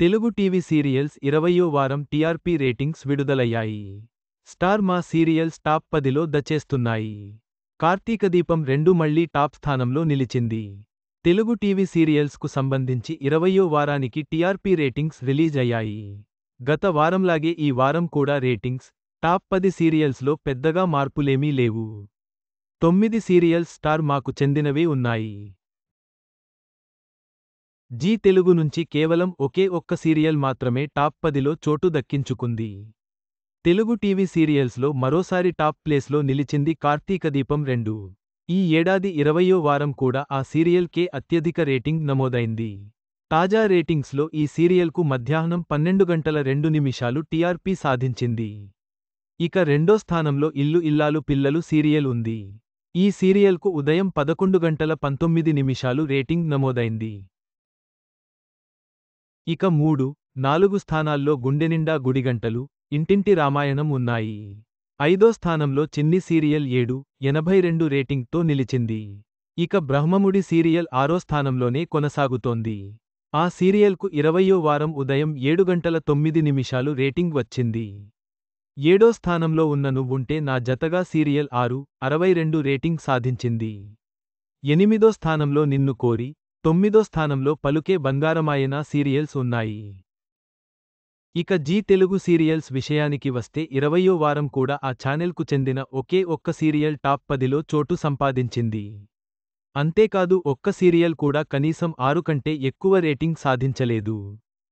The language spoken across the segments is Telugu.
తెలుగు టీవీ సీరియల్స్ 20వ వారం టీఆర్పీ రేటింగ్స్ విడుదలయ్యాయి. స్టార్ మా సీరియల్స్ టాప్ 10లో దచ్చేస్తున్నాయి. కార్తీక దీపం 2 మళ్లీ టాప్ స్థానంలో నిలిచింది. తెలుగు టీవీ సీరియల్స్కు సంబంధించి 20వ వారానికి టీఆర్పీ రేటింగ్స్ రిలీజ్ అయ్యాయి. గత వారంలాగే ఈ వారం కూడా రేటింగ్స్, టాప్ 10 సీరియల్స్లో పెద్దగా మార్పులేమీ లేవు. 9 సీరియల్స్ స్టార్ మాకు చెందినవే ఉన్నాయి. జీ తెలుగు నుంచి కేవలం ఒకే ఒక్క సీరియల్ మాత్రమే టాప్ 10లో చోటు దక్కించుకుంది. తెలుగు టీవీ సీరియల్స్లో మరోసారి టాప్ ప్లేస్లో నిలిచింది కార్తీక దీపం 2. ఈ ఏడాది 20వ వారం కూడా ఆ సీరియల్కే అత్యధిక రేటింగ్ నమోదైంది. తాజా రేటింగ్స్లో ఈ సీరియల్కు మధ్యాహ్నం 12 గంటల 2 నిమిషాలు టీఆర్పీ సాధించింది. ఇక రెండో స్థానంలో ఇల్లు ఇల్లాలు పిల్లలు సీరియల్ ఉంది. ఈ సీరియల్కు ఉదయం 11 గంటల 19 నిమిషాలు రేటింగ్ నమోదైంది. ఇక 3, 4 స్థానాల్లో గుండెనిండా గుడిగంటలు, ఇంటింటి రామాయణం ఉన్నాయి. 5వ స్థానంలో చిన్ని సీరియల్ 7/82 రేటింగ్తో నిలిచింది. ఇక బ్రహ్మముడి సీరియల్ 6వ స్థానంలోనే కొనసాగుతోంది. ఆ సీరియల్కు 20వ వారం ఉదయం 7 గంటల 9 నిమిషాలు రేటింగ్ వచ్చింది. 7వ స్థానంలో ఉన్న నువ్వుంటే నా జతగా సీరియల్ 6/62 రేటింగ్ సాధించింది. 8వ స్థానంలో నిన్ను కోరి, 9వ స్థానంలో పలుకే బంగారమాయన సీరియల్స్ ఉన్నాయి. ఇక జీ తెలుగు సీరియల్స్ విషయానికి వస్తే 20వ వారం కూడా ఆ ఛానెల్కు చెందిన ఒకే ఒక్క సీరియల్ టాప్ 10లో చోటు సంపాదించింది. అంతేకాదు ఒక్క సీరియల్ కూడా కనీసం 6 కంటే ఎక్కువ రేటింగ్ సాధించలేదు.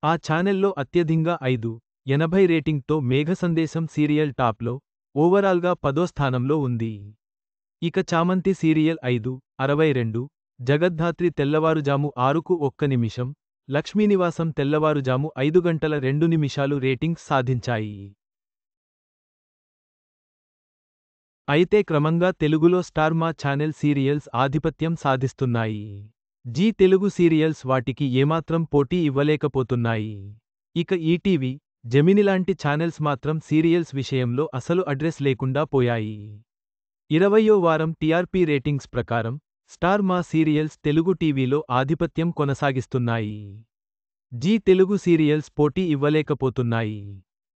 ఆ ఛానెల్లో అత్యధికంగా 5/80 రేటింగ్తో మేఘసందేశం సీరియల్ టాప్లో, ఓవరాల్గా 10వ స్థానంలో ఉంది. ఇక చామంతి సీరియల్ 5/62, జగద్ధాత్రి తెల్లవారుజాము 6కు 1 నిమిషం, లక్ష్మీనివాసం తెల్లవారుజాము 5 గంటల 2 నిమిషాలు రేటింగ్స్ సాధించాయి. అయితే క్రమంగా తెలుగులో స్టార్ మా ఛానెల్ సీరియల్స్ ఆధిపత్యం సాధిస్తున్నాయి. జీ తెలుగు సీరియల్స్ వాటికి ఏమాత్రం పోటీ ఇవ్వలేకపోతున్నాయి. ఇక ఈటీవీ, జెమినిలాంటి ఛానెల్స్ మాత్రం సీరియల్స్ విషయంలో అసలు అడ్రస్ లేకుండా పోయాయి. 20వ వారం టీఆర్పీ రేటింగ్స్ ప్రకారం స్టార్ మా సీరియల్స్ తెలుగు టీవీలో ఆధిపత్యం కొనసాగిస్తున్నాయి. జీ తెలుగు సీరియల్స్ పోటీ ఇవ్వలేకపోతున్నాయి.